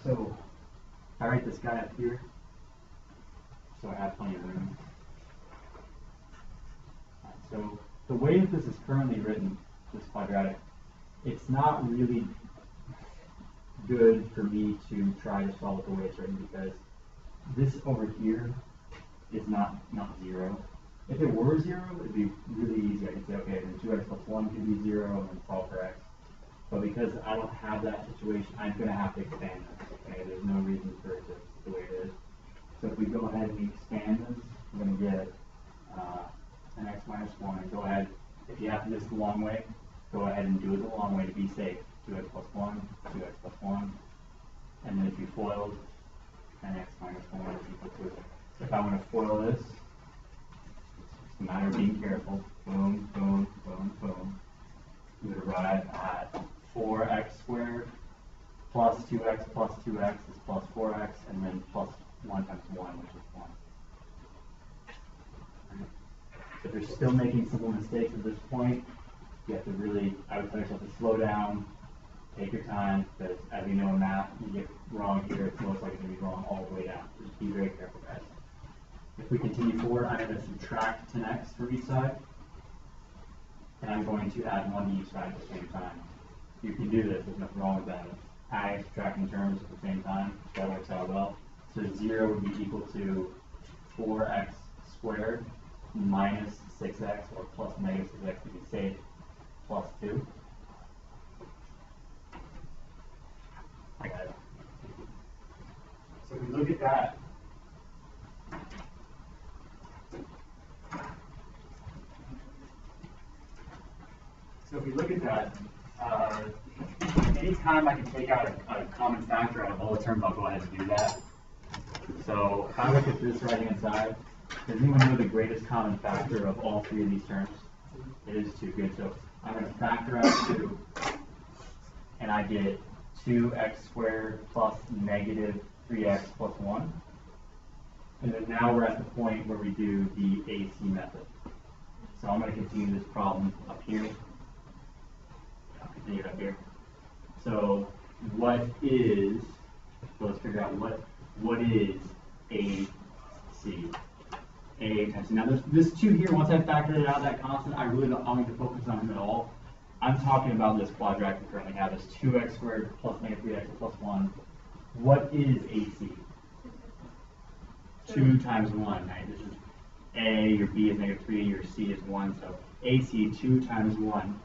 So I write this guy up here, so I have plenty of room. So the way that this is currently written, this quadratic, it's not really good for me to try to solve it the way it's written, because this over here is not 0. If it were 0, it'd be really easy. I could say, okay, then 2x plus 1 could be 0 and then solve for x. But because I don't have that situation, I'm going to have to expand this. Okay, there's no reason for it to be the way it is. So if we go ahead and we expand this, we're going to get an x minus 1. And go ahead, if you have to do this the long way, go ahead and do it the long way to be safe. 2x plus 1, 2x plus 1. And then if you FOIL, then x minus 1 is equal to it. So if I want to FOIL this, it's a matter of being careful. Boom, boom, boom, boom. We would arrive at 4x squared plus 2x plus 2x is plus 4x, and then plus 1 times 1, which is 1. If you're still making simple mistakes at this point, you have to really, I would tell yourself to slow down, take your time, because as we know in math, you get wrong here, it's most likely going to be wrong all the way down. Just be very careful, guys. If we continue forward, I'm going to subtract 10x from each side, and I'm going to add 1 to each side at the same time. You can do this, there's nothing wrong with that. Adding, subtracting terms at the same time, that works out well. So 0 would be equal to 4x squared minus 6x, or plus negative 6x, you can say plus 2. I got it. So if we look at that, anytime I can take out a common factor out of all the terms, I'll go ahead and do that. So if I look at this right hand side, does anyone know the greatest common factor of all 3 of these terms? It is 2. Good. So I'm going to factor out 2, and I get 2x squared plus negative 3x plus 1. And then now we're at the point where we do the AC method. So I'm going to continue this problem up here. I'll continue it up here. So what is, so let's figure out what is AC. A times, now this 2 here, once I factored it out, that constant, I really don't need to focus on him at all. I'm talking about this quadratic we currently have, this 2x squared plus negative 3x plus 1. What is AC? 2 times 1, right? This is A, your B is negative 3, your C is 1. So AC, 2 times 1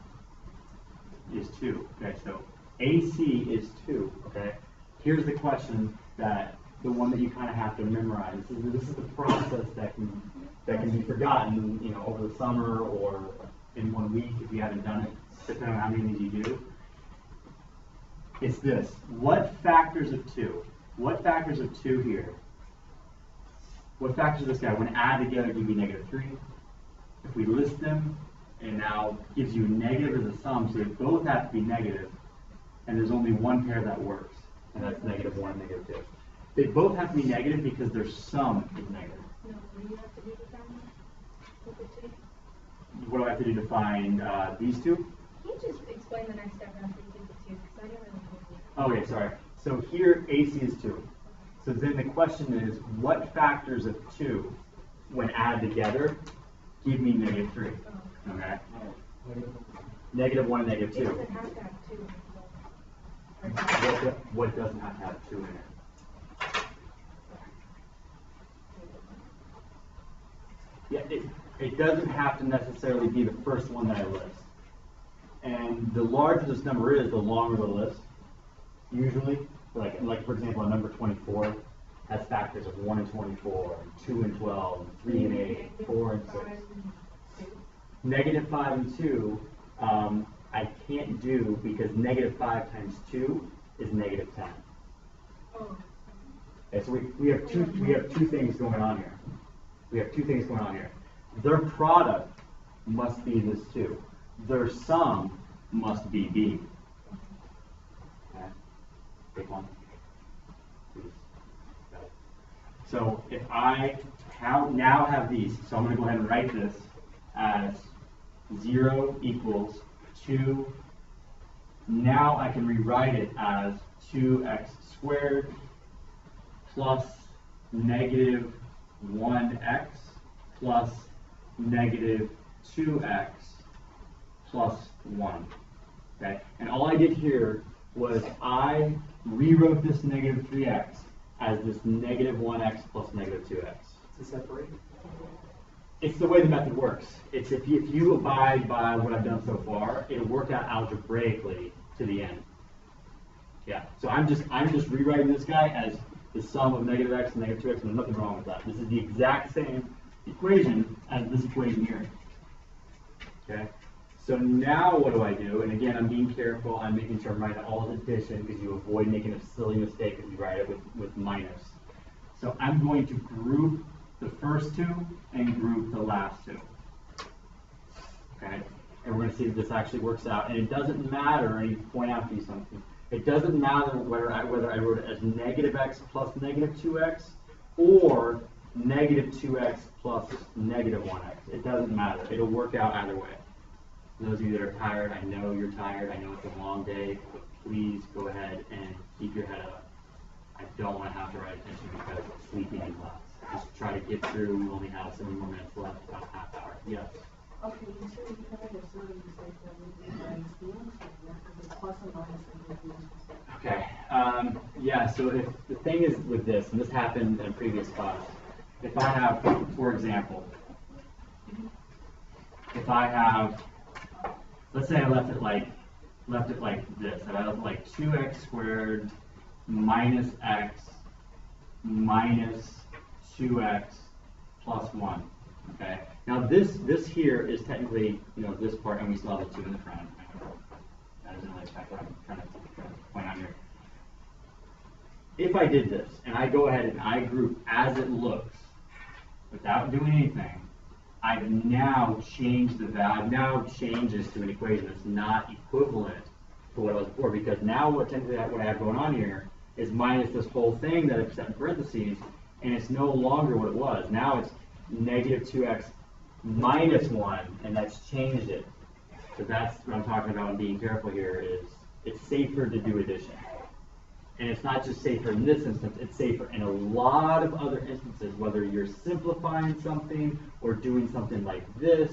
is 2. Okay, so AC is 2. Okay, here's the question that the one that you kind of have to memorize. This is the process that can be forgotten, you know, over the summer or in 1 week if you haven't done it, depending on how many you do. It's this. What factors of 2? What factors of 2 here? What factors of this guy, when added together, give you negative 3? If we list them, and now gives you negative as a sum, so they both have to be negative, and there's only one pair that works, and that's negative 1 and negative 2. They both have to be negative because their sum is negative. No, what do you have to do to find that? What do I have to do to find these 2? Can you just explain the next step after you did the 2? Because I didn't really know. Okay, sorry. So here AC is 2. So then the question is, what factors of 2, when added together, give me negative 3? Okay. Negative 1 and negative 2. It doesn't have to have 2 in it. What doesn't have to have 2 in it? Yeah, it doesn't have to necessarily be the first one that I list. And the larger this number is, the longer the list. Usually, like for example, a number 24 has factors of 1 and 24, 2 and 12, 3 and 8, 4 and 6. Negative 5 and 2, I can't do because negative 5 times 2 is negative 10. Oh. Okay, so we have two things going on here. We have 2 things going on here. Their product must be this 2. Their sum must be B. Okay. Take one. Please. So if I now have these, so I'm going to go ahead and write this as 0 equals 2. Now I can rewrite it as 2x squared plus negative 1x plus negative 2x plus 1. Okay, and all I did here was I rewrote this negative 3x as this negative 1x plus negative 2x. To separate? It's the way the method works. It's if you abide by what I've done so far, it'll work out algebraically to the end. Yeah, so I'm just rewriting this guy as the sum of negative x and negative 2x, and there's nothing wrong with that. This is the exact same equation as this equation here. Okay, so now what do I do? And again, I'm being careful. I'm making sure I'm writing all as addition because you avoid making a silly mistake if you write it with minus. So I'm going to group the first two and group the last two. Okay, and we're going to see if this actually works out. And it doesn't matter. I need to point out to you something. It doesn't matter whether I wrote it as negative x plus negative 2x or negative 2x plus negative 1x. It doesn't matter. It'll work out either way. For those of you that are tired, I know you're tired. I know it's a long day, but please go ahead and keep your head up. I don't want to have to write attention because it's sleeping in class. Just try to get through. We only have 7 more minutes left, about a half hour. Yes? Okay, you said you had a certain mistake that we did by students, the plus and minus and the Okay. Yeah, so if the thing is with this, and this happened in a previous class, if I have, for example, if I have, let's say I left it like this, and I left it like 2x squared minus x minus 2x plus 1. Okay. Now this here is technically, this part, and we still have the 2 in the front. That doesn't really affect what I'm trying to point out here. If I did this, and I go ahead and I group as it looks, without doing anything, I've now changed the value. I've now changed this to an equation that's not equivalent to what it was before, because now what I have going on here is minus this whole thing that I've set in parentheses, and it's no longer what it was. Now it's negative 2x minus 1, and that's changed it. So that's what I'm talking about and being careful here is it's safer to do addition. And it's not just safer in this instance, it's safer in a lot of other instances, whether you're simplifying something or doing something like this,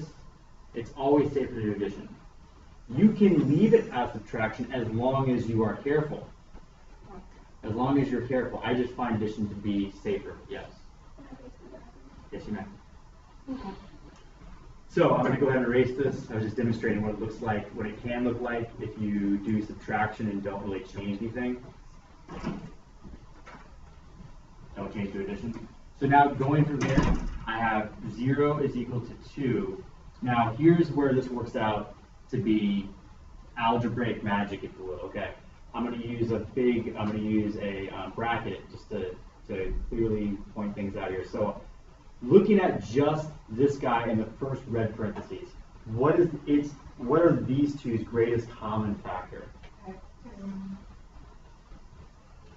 it's always safer to do addition. You can leave it as subtraction as long as you are careful. As long as you're careful. I just find addition to be safer. Yes? Yes, you may. Okay. So I'm going to go ahead and erase this. I was just demonstrating what it looks like, what it can look like if you do subtraction and don't really change anything. That will change to addition. So now going from here, I have 0 is equal to 2. Now here's where this works out to be algebraic magic, if you will. Okay, I'm going to use a bracket just to clearly point things out here. So looking at just this guy in the first red parentheses, what are these two's greatest common factor?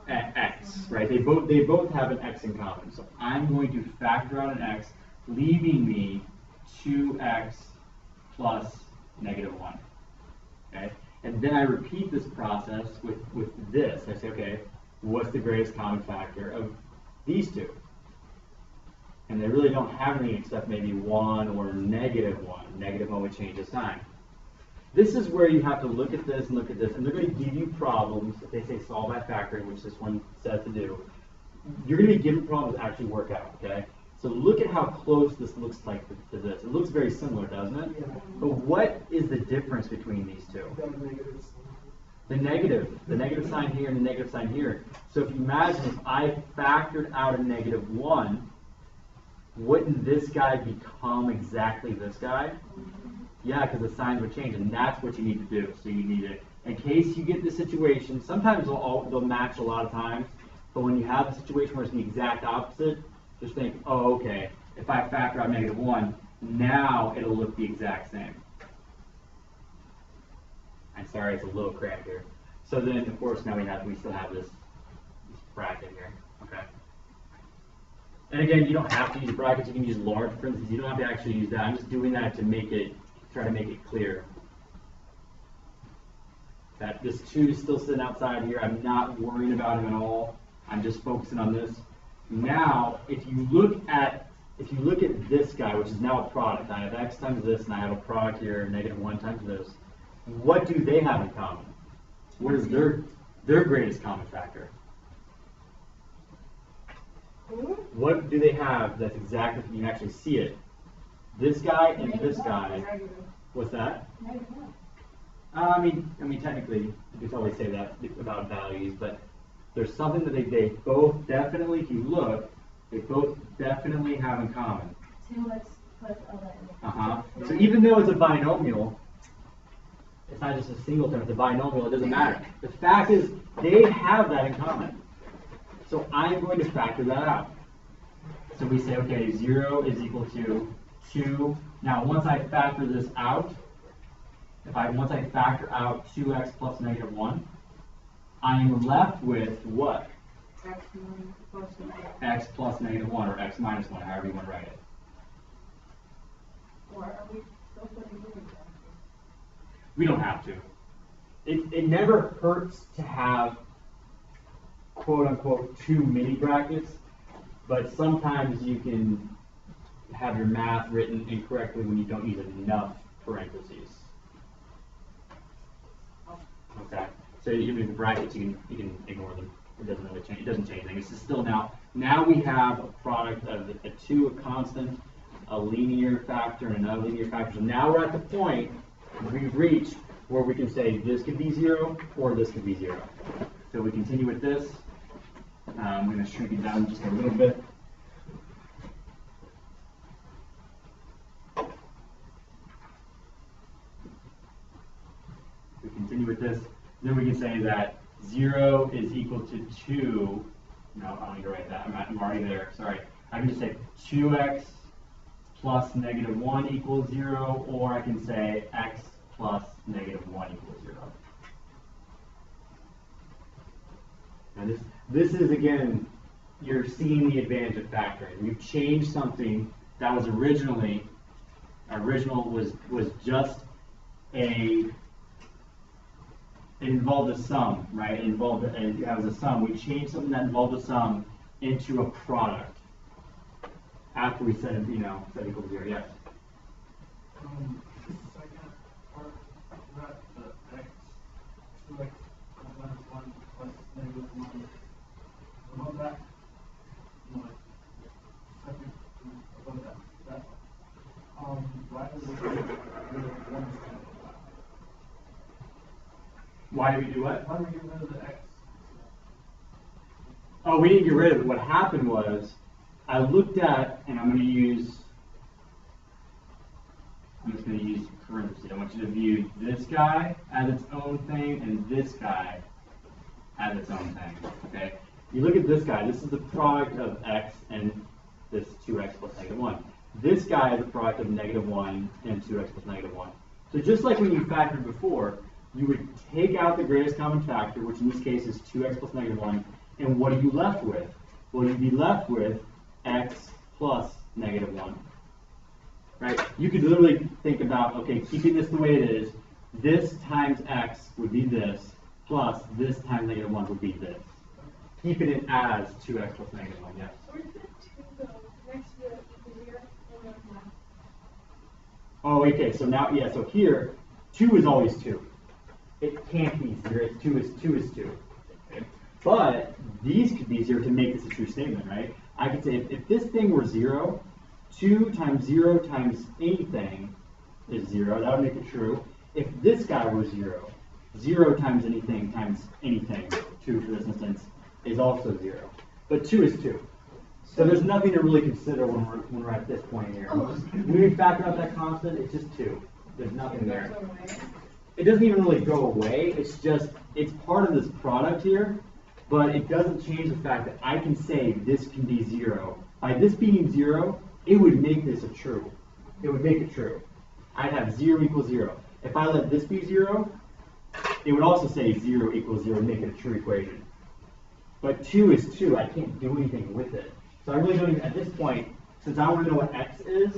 X, right? They both have an x in common. So I'm going to factor out an x, leaving me 2x plus negative 1. Okay? And then I repeat this process with this. I say, okay, what's the greatest common factor of these two? And they really don't have anything except maybe 1 or negative 1. Negative 1 would change the sign. This is where you have to look at this and look at this, and they're going to give you problems. If they say solve by factoring, which this one says to do, you're going to be given problems that actually work out, okay? So look at how close this looks like to this. It looks very similar, doesn't it? Yeah. But what is the difference between these two? The negative sign here and the negative sign here. So if you imagine if I factored out a negative 1, wouldn't this guy become exactly this guy? Yeah, because the signs would change, and that's what you need to do. So you need to, in case you get the situation, sometimes they'll match a lot of times, but when you have a situation where it's the exact opposite, just think, oh, okay, if I factor out negative 1, now it'll look the exact same. I'm sorry, it's a little cramped here. So then, of course, now we still have this bracket here, okay? And again, you don't have to use brackets, you can use large parentheses, you don't have to actually use that. I'm just doing that to try to make it clear. That this 2 is still sitting outside here. I'm not worrying about him at all. I'm just focusing on this. Now, if you look at this guy, which is now a product, I have x times this, and I have a product here, -1 times this. What do they have in common? What is their greatest common factor? What do they have that's exactly, you can actually see it? This guy and this guy. What's that? I mean, technically, you could totally say that about values, but there's something that they both definitely, if you look, they both definitely have in common. 2x plus 11. So even though it's a binomial, it's not just a singleton, it's a binomial, it doesn't matter. The fact is, they have that in common. So I'm going to factor that out. So we say, okay, 0 is equal to 2. Now, once I factor this out, once I factor out 2x plus -1, I am left with what? X plus -1, or x minus 1, however you want to write it. Or are we still putting it in? We don't have to. It never hurts to have, quote unquote, 2 mini brackets, but sometimes you can have your math written incorrectly when you don't use enough parentheses. Okay, so even the brackets, you can ignore them. It doesn't really change. It doesn't change anything. It's just still now we have a product of a 2, a constant, a linear factor, and another linear factor. So now we're at the point we've reached where we can say this could be 0 or this could be 0. So we continue with this. I'm going to shrink it down just a little bit. We continue with this. Then we can say that 0 is equal to 2. No, I don't need to write that. I'm already there. Sorry. I can just say 2x plus -1 equals 0, or I can say x plus -1 equals 0. Now this is, again, you're seeing the advantage of factoring. You've changed something that was original was just it involved a sum, right? It was a sum. We changed something that involved a sum into a product after we said, set equal to 0. Yes. Second part, that the x, 2x minus 1 plus -1. Above that, second above that one. Why does it get rid of 1? Why do we do what? Why do we get rid of the x? Oh, we didn't get rid of it. What happened was, I looked at, and I'm just going to use parentheses. I want you to view this guy as its own thing and this guy as its own thing. Okay? You look at this guy. This is the product of x and this 2x plus -1. This guy is the product of -1 and 2x plus -1. So just like when you factored before, you would take out the greatest common factor, which in this case is 2x plus -1, and what are you left with? Well, you'd be left with x plus -1. Right? You could literally think about, okay, keeping this the way it is, this times x would be this, plus this times -1 would be this. Keeping it as 2x plus -1, yes. Where did 2 go? Next to the equal 0 and then 1. Oh, okay, so now, yeah, so here, 2 is always 2. It can't be 0. 2 is 2. Okay? But these could be 0 to make this a true statement, right? I could say if this thing were 0, 2 times 0 times anything is 0. That would make it true. If this guy were 0, 0 times anything, 2 for this instance, is also 0. But 2 is 2. So there's nothing to really consider when we're at this point here. When we factor out that constant, it's just 2. There's nothing there. It doesn't even really go away. It's just, it's part of this product here, but it doesn't change the fact that I can say this can be 0. By this being 0, it would make this a true. It would make it true. I'd have 0 equals 0. If I let this be 0, it would also say 0 equals 0 and make it a true equation. But 2 is 2. I can't do anything with it. So I really don't even, at this point, since I want to know what x is,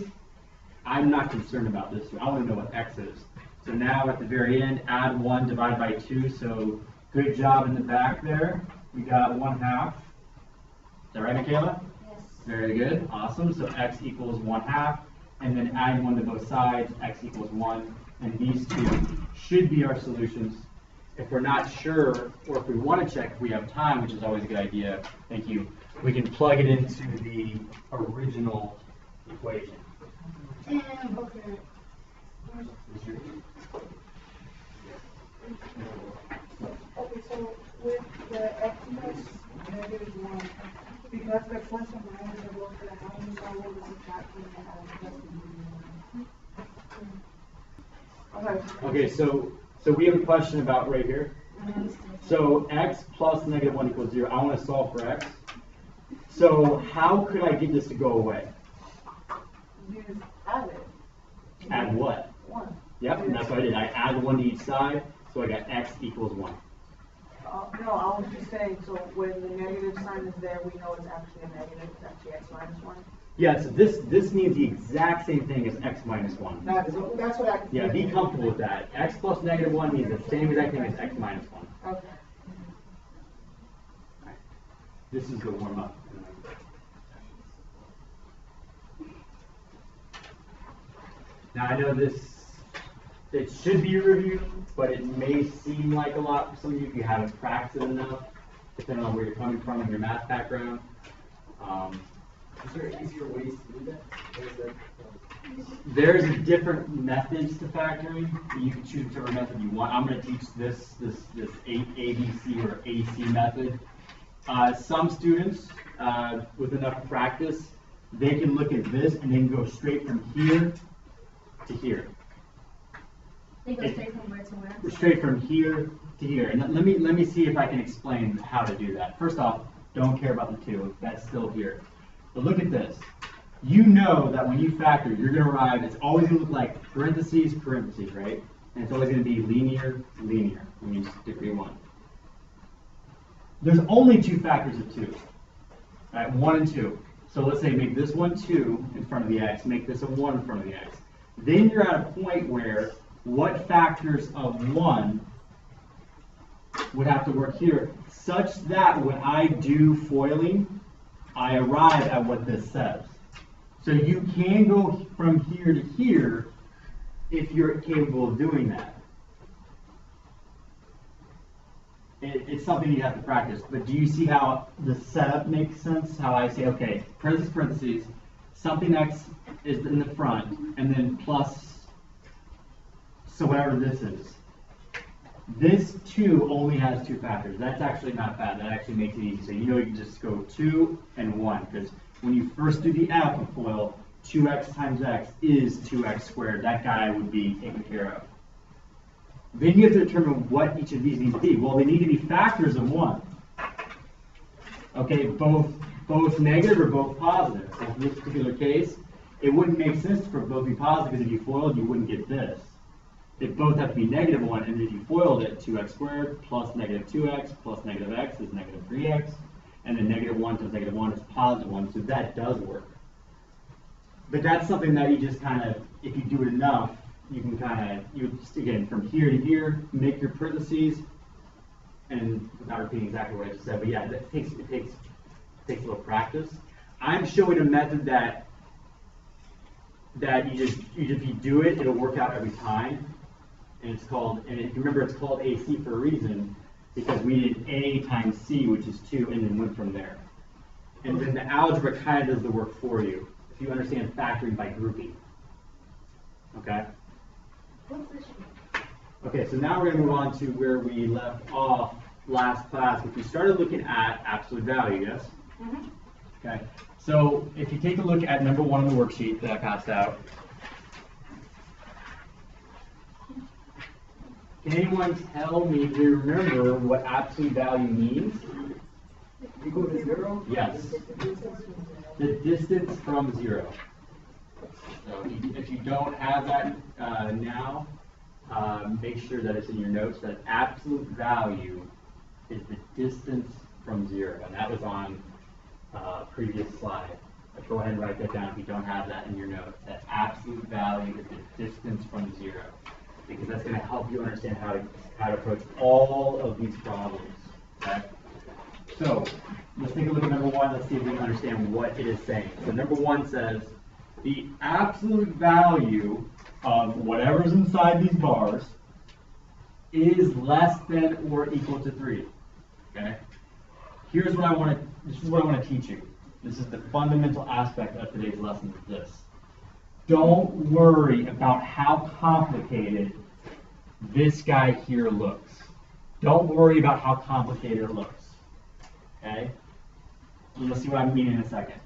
I'm not concerned about this 2. I want to know what x is. So now at the very end, add 1 divided by 2. So good job in the back there. We got 1/2. Is that right, Michaela? Yes. Very good. Awesome. So x equals 1/2. And then adding 1 to both sides, x equals 1. And these two should be our solutions. If we're not sure, or if we want to check if we have time, which is always a good idea, thank you, we can plug it into the original equation. Okay. Okay, so with the x plus -1, because the plus and minus are both the how many how old is the factor and Okay. Okay, so we have a question about right here. So x plus -1 equals 0. I want to solve for x. So how could I get this to go away? You just add it. Add what? 1. Yep, and that's what I did. I add 1 to each side, so I got x equals 1. No, I was just saying, so when the negative sign is there, we know it's actually a negative, it's actually x minus 1. Yeah, so this means the exact same thing as x minus 1. That's what I. Yeah, be comfortable with that. X plus -1 means the same exact thing as x minus 1. Okay. Right. This is the warm-up. Now I know it should be a review, but it may seem like a lot for some of you if you haven't practiced it enough, depending on where you're coming from and your math background. Is there easier ways to do that? Or is that, There's different methods to factoring. You can choose whichever method you want. I'm going to teach this ABC or AC method. Some students, with enough practice, they can look at this and then go straight from here to here. They go straight from where to where? Straight from here to here. And let me see if I can explain how to do that. First off, don't care about the 2. That's still here. But look at this. You know that when you factor, you're going to arrive, it's always going to look like parentheses, parentheses, right? And it's always going to be linear, linear when you use degree 1. There's only 2 factors of 2, right? 1 and 2. So let's say make this one 2 in front of the x, make this a 1 in front of the x. Then you're at a point where what factors of 1 would have to work here such that when I do foiling, I arrive at what this says. So you can go from here to here if you're capable of doing that. It's something you have to practice, but do you see how the setup makes sense? How I say, okay, parentheses, parentheses, something x is in the front, and then plus, so whatever this is. This 2 only has 2 factors. That's actually not bad. That actually makes it easy. So you know you can just go 2 and 1, because when you first do the alpha FOIL, 2x times x is 2x squared. That guy would be taken care of. Then you have to determine what each of these need to be. Well, they need to be factors of 1. Okay, both negative or both positive. So in this particular case, it wouldn't make sense for both to be positive, because if you FOILed, you wouldn't get this. They both have to be -1, and if you FOILed it, 2x squared plus -2x plus -x is -3x, and then -1 times -1 is +1, so that does work. But that's something that you just kind of, if you do it enough, you can kind of, you just, again, from here to here, make your parentheses, and without repeating exactly what I just said, but yeah, it takes a little practice. I'm showing a method that you just, if you do it, it'll work out every time. And it's called, and if you remember, it's called AC for a reason, because we did A times C, which is 2, and then went from there. And then the algebra kind of does the work for you, if you understand factoring by grouping. Okay? What's this? Okay, so now we're going to move on to where we left off last class, which we started looking at absolute value, yes? Mm-hmm. Okay, so if you take a look at number 1 on the worksheet that I passed out, can anyone tell me, do you remember what absolute value means? equal to 0? Yes. The distance from 0. So if you don't have that now, make sure that it's in your notes that absolute value is the distance from 0. And that was on previous slide. But go ahead and write that down if you don't have that in your notes. That absolute value is the distance from 0. because that's going to help you understand how to approach all of these problems. Okay? So let's take a look at number one. Let's see if we can understand what it is saying. So number one says the absolute value of whatever's inside these bars is less than or equal to 3. Okay? This is what I want to teach you. This is the fundamental aspect of today's lesson is this. Don't worry about how complicated this guy here looks. Don't worry about how complicated it looks. Okay? You'll see what I mean in a second.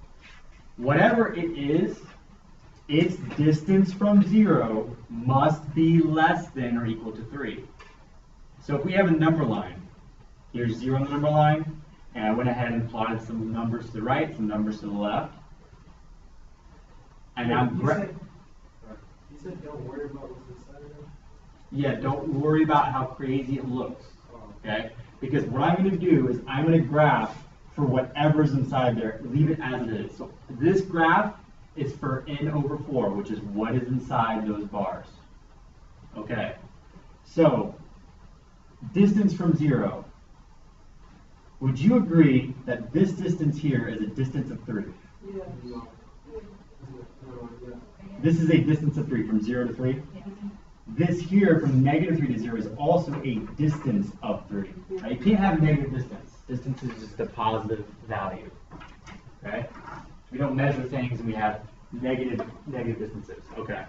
Whatever it is, its distance from 0 must be less than or equal to 3. So if we have a number line, here's 0 on the number line, and I went ahead and plotted some numbers to the right, some numbers to the left. And now you said don't worry about what's inside of it? Yeah, don't worry about how crazy it looks. Okay? Because what I'm going to do is I'm going to graph for whatever's inside there, leave it as it is. So this graph is for n over 4, which is what is inside those bars. Okay. So, distance from 0. Would you agree that this distance here is a distance of 3? Yeah. No. This is a distance of 3, from 0 to 3? This here, from negative 3 to 0, is also a distance of 3. Right? You can't have a negative distance. Distance is just a positive value. Okay? We don't measure things and we have negative distances. Okay.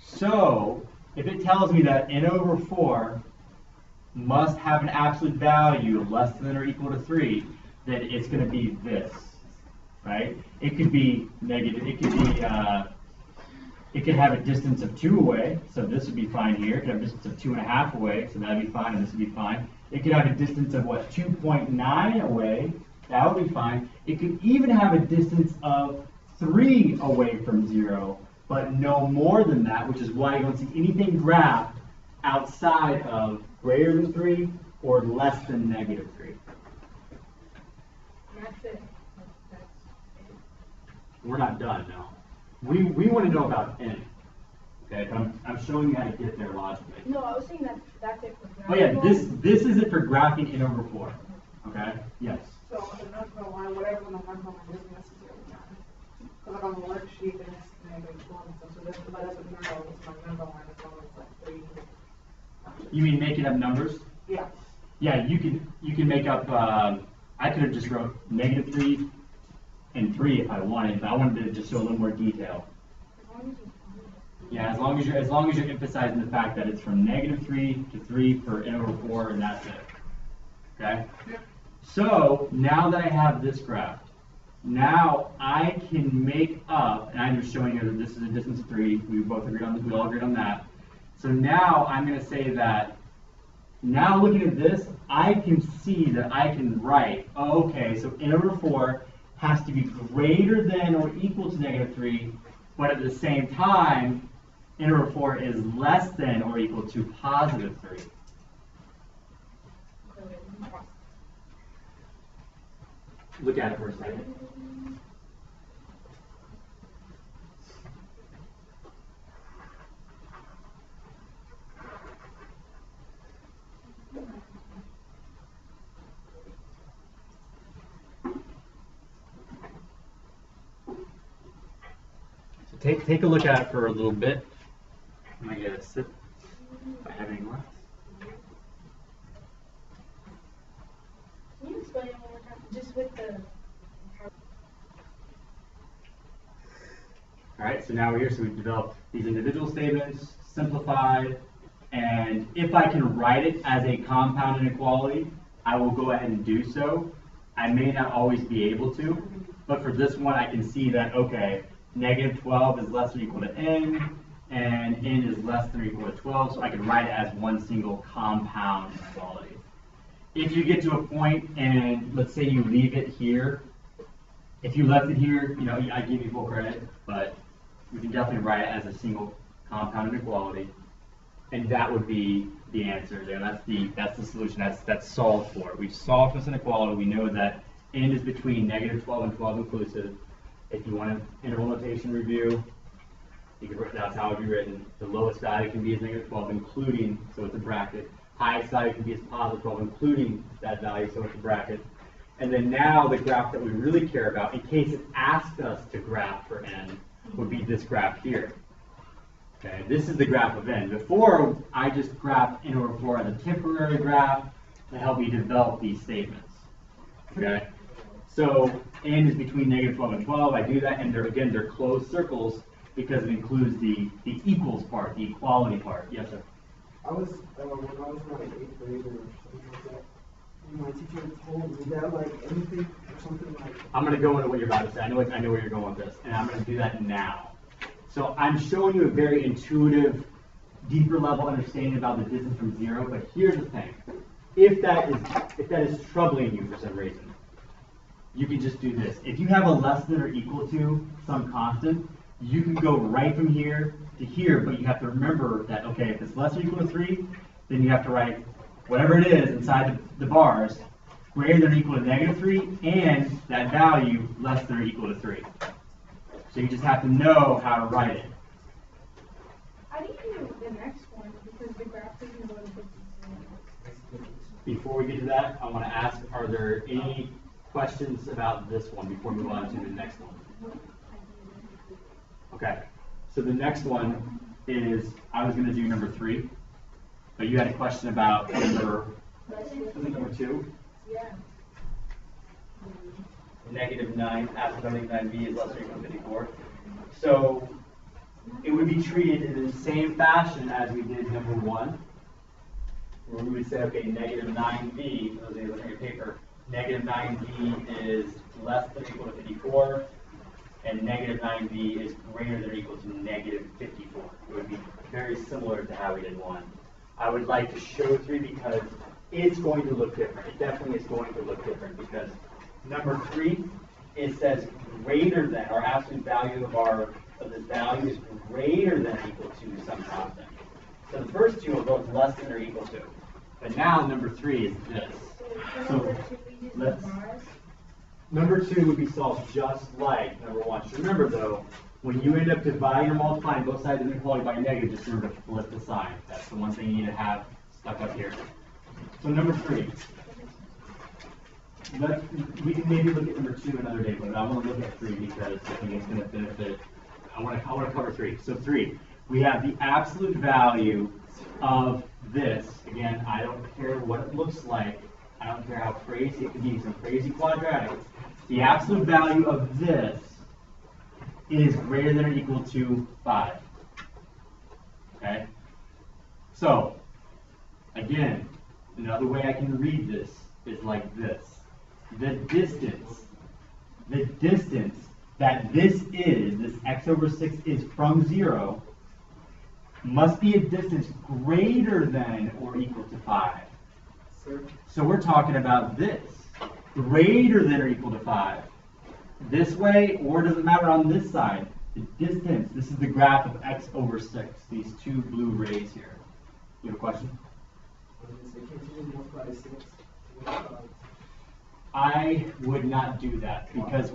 So, if it tells me that n over 4 must have an absolute value of less than or equal to 3, then it's going to be this. Right? It could be negative. It could have a distance of 2 away, so this would be fine here. It could have a distance of 2.5 away, so that would be fine, and this would be fine. It could have a distance of, 2.9 away, that would be fine. It could even have a distance of 3 away from 0, but no more than that, which is why you don't see anything graphed outside of greater than 3 or less than negative 3. That's it. We're not done now. We want to know about n. Okay, but I'm showing you how to get there logically. No, I was saying that's it for Oh yeah, this is it for graphing n over 4. Okay? Yes. So the number line, whatever the number line is necessarily not. Because like on the worksheet, then it's negative 4 and stuff. So that's, but that's what number is my number line as long as it's like 3. You mean making up numbers? Yeah. Yeah, you can make up. I could have just wrote negative 3 and 3 if I wanted, but I wanted to just show a little more detail. Yeah, as long as you're emphasizing the fact that it's from negative 3 to 3 for n over 4, and that's it. Okay? So now that I have this graph, now I can make up, and I'm just showing you that this is a distance of 3. We all agreed on that. So now I'm going to say that, now looking at this, I can see that I can write, okay, so n over 4 has to be greater than or equal to negative 3, but at the same time, n over 4 is less than or equal to positive 3. Look at it for a second. Take a look at it for a little bit. I'm going to get a sip if I have any left. Can you explain it one more time? Just with the... Alright, so now we're here, so we've developed these individual statements, simplified, and if I can write it as a compound inequality, I will go ahead and do so. I may not always be able to, but for this one I can see that, okay, negative 12 is less than or equal to n, and n is less than or equal to 12, so I can write it as one single compound inequality. If you get to a point and let's say you leave it here, if you left it here, I give you full credit, but we can definitely write it as a single compound inequality, and that would be the answer there. That's the solution. That's solved for. We've solved for this inequality. We know that n is between negative 12 and 12 inclusive. If you want an interval notation review, That's how it would be written. The lowest value can be as negative 12, including, so it's a bracket. Highest value can be as positive 12, including that value, so it's a bracket. And then now the graph that we really care about, in case it asked us to graph for n, would be this graph here. Okay, this is the graph of n. Before, I just graphed n over 4 as a temporary graph to help me develop these statements. Okay, so n is between negative 12 and 12. I do that, and they're closed circles because it includes the equals part, the equality part. Yes, sir. When I was in like 8th grade or something like that, my teacher told me that like anything or something like. I'm going to go into what you're about to say. I know where you're going with this, and I'm going to do that now. So I'm showing you a very intuitive, deeper level understanding about the distance from 0. But here's the thing: if that is troubling you for some reason, you can just do this. If you have a less than or equal to some constant, you can go right from here to here, but you have to remember that, okay, if it's less than or equal to 3, then you have to write whatever it is inside the bars, greater than or equal to negative 3, and that value less than or equal to 3. So you just have to know how to write it. I think you do the next one because the graph doesn't go to 50. Before we get to that, I want to ask, are there any questions about this one before we move on to the next one? Okay, so the next one is, I was going to do number 3, but you had a question about number 2. Yeah. Negative 9, absolute 9b is less than or equal to 54. So it would be treated in the same fashion as we did number 1, where we would say, okay, negative 9b, for those of you looking at your paper, negative 9b is less than or equal to 54, and negative 9b is greater than or equal to negative 54. It would be very similar to how we did 1. I would like to show 3 because it's going to look different. It definitely is going to look different because number 3, it says greater than, our absolute value of this value is greater than or equal to some constant. So the first 2 are both less than or equal to. But now number 3 is this. So let's, number 2 would be solved just like number 1. So remember though, when you end up dividing or multiplying both sides of the inequality by a negative, just remember to flip the sign. That's the one thing you need to have stuck up here. So number 3. We can maybe look at number 2 another day, but I want to look at 3 because I think it's going to benefit. I want to cover 3. So 3, we have the absolute value of this. Again, I don't care what it looks like. I don't care how crazy it could be, some crazy quadratic. The absolute value of this is greater than or equal to 5. Okay? So, again, another way I can read this is like this. The distance that this x over 6 is from 0, must be a distance greater than or equal to 5. So we're talking about this, greater than or equal to 5. This way, or does it matter on this side? The distance, this is the graph of x over 6, these 2 blue rays here. You have a question? I would not do that because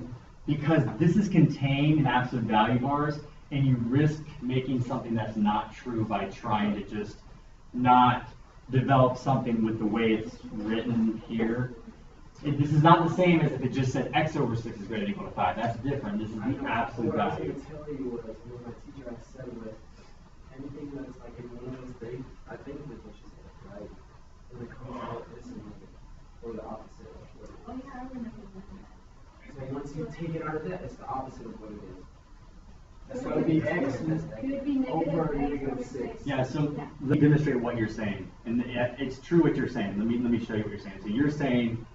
this is contained in absolute value bars, and you risk making something that's not true by trying to just not develop something with the way it's written here. This is not the same as if it just said x over 6 is greater than or equal to 5. That's different. This is the absolute value. What I was going to tell you was, when my teacher had said with anything that's like in one of those things, I think that's what she said, right? When it comes out this and or the opposite. Oh yeah, I remember that. So once you take it out of that, it's the opposite of what it is. That's going to be x over negative 6. Yeah, so let me demonstrate what you're saying. And it's true what you're saying. Let me show you what you're saying. So you're saying,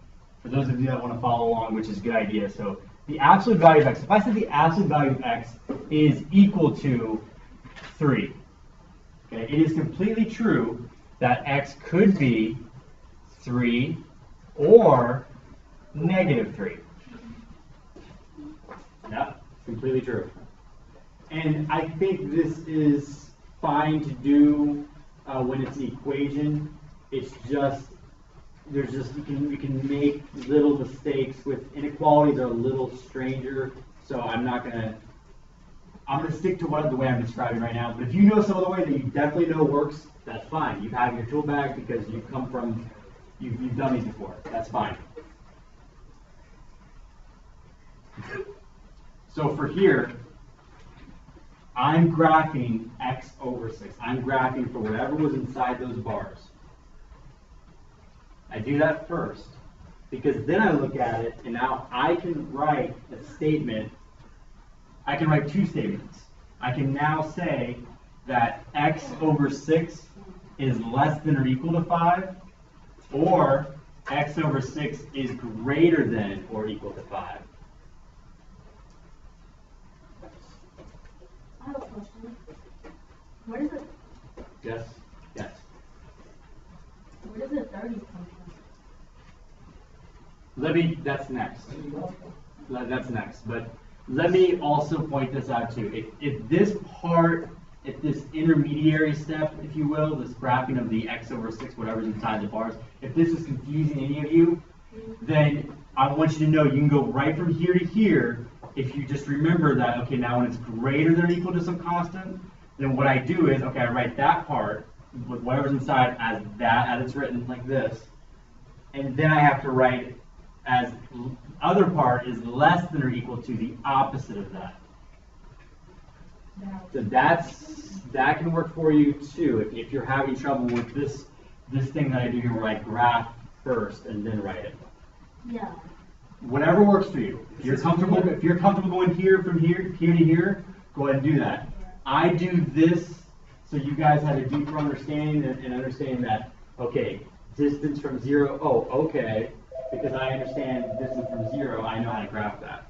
for those of you that want to follow along, which is a good idea, so the absolute value of x, if I said the absolute value of x is equal to 3, okay, it is completely true that x could be 3 or negative 3. Yeah, completely true. And I think this is fine to do when it's an equation. It's just, you can make little mistakes with inequalities are a little stranger, so I'm not going to I'm going to stick to the way I'm describing right now. But if you know some other way that you definitely know works, that's fine. You have your tool bag because you've done these before. That's fine. So for here, I'm graphing x over 6. I'm graphing for whatever was inside those bars. I do that first because then I look at it and now I can write a statement. I can write two statements. I can now say that x over 6 is less than or equal to 5, or x over 6 is greater than or equal to 5. I have a question. Where does it? Yes? Yes. Where does the 30s come from? That's next. That's next. But let me also point this out too. If this intermediary step, if you will, this graphing of the x over 6, whatever's inside the bars, if this is confusing any of you, then I want you to know you can go right from here to here if you just remember that, okay, now when it's greater than or equal to some constant, then what I do is, okay, I write that part with whatever's inside as it's written like this, and then I have to write as other part is less than or equal to the opposite of that. So that can work for you too if you're having trouble with this thing that I do here where I graph first and then write it. Yeah. Whatever works for you. If you're comfortable going here from here to here, go ahead and do that. I do this so you guys have a deeper understanding and understand that, okay, distance from 0, oh, okay, because I understand distance from 0, I know how to graph that.